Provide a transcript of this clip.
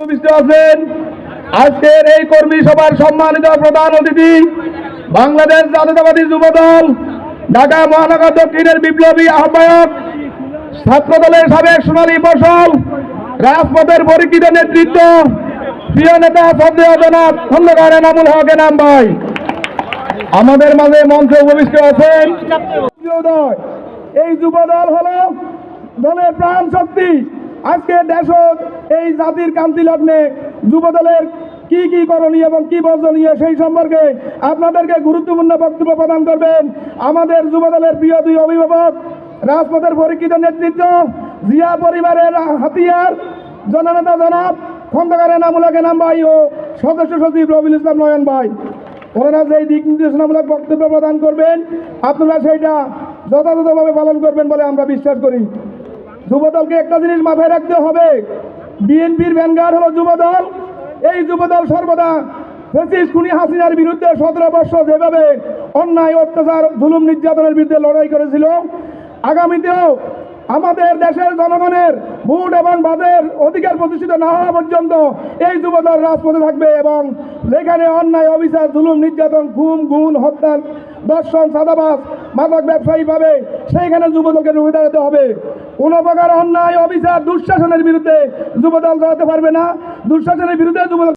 আছেন আজকের এই কর্মী সভার সম্মানিত প্রধান অতিথি বাংলাদেশ জাতীয়তাবাদী যুবদল ঢাকা মহানগর দক্ষিণের বিপ্লবী আহ্বায়ক ছাত্রদলের সাবেক সোনালী ফসল রাজপথের পরীক্ষিত নেতৃত্ব প্রিয় নেতা শ্রদ্ধেয় জনাব খন্দকার এনামুল হক এনাম ভাই আমাদের মাঝে মঞ্চে উপবিষ্ট আছেন। এই যুবদল হলো দলের প্রাণ শক্তি। আজকে দেশ এই জাতির কান্তি লগ্নে যুবদলের কি কি করণীয় এবং কি বর্জনীয় সেই সম্পর্কে আপনাদেরকে গুরুত্বপূর্ণ বক্তব্য প্রদান করবেন আমাদের যুবদলের প্রিয় দুই অভিভাবক, রাজপথের পরীক্ষিত নেতৃত্ব, জিয়া পরিবারের হাতিয়ার জননেতা জনাব খন্দকার এনামুল হক এনাম ভাই ও সদস্য সচিব রবিউল ইসলাম নয়ন ভাই। ওনারা যেই দিক নির্দেশনামূলক বক্তব্য প্রদান করবেন আপনারা সেইটা যথাযথভাবে পালন করবেন বলে আমরা বিশ্বাস করি। যুবদলকে একটা জিনিস মাথায় রাখতে হবে, বিএনপির ভ্যানগার্ড হলো যুবদল। এই যুবদল সর্বদা ফ্যাসিস্ট খুনি হাসিনার বিরুদ্ধে 17 বছর যেভাবে অন্যায় অত্যাচার জুলুম নির্যাতনের বিরুদ্ধে লড়াই করেছিল, আগামীতেও আমাদের দেশের জনগণের ভোট এবং বাদের অধিকার প্রতিষ্ঠিত না হওয়া পর্যন্ত এই যুবদল রাজপথে থাকবে এবং যেখানে অন্যায় অবিচার জুলুম নির্যাতন গুম গুণ হত্যা দর্শন চাঁদাবাজ মাদক ব্যবসায়ী পাবে সেইখানে যুবদলকে রুখে দাঁড়াতে হবে। কোনো প্রকার অন্যায় অবিচার দুঃশাসনের বিরুদ্ধে যুবদল দাঁড়াতে পারবে না। দুঃশাসনের বিরুদ্ধে যুবদল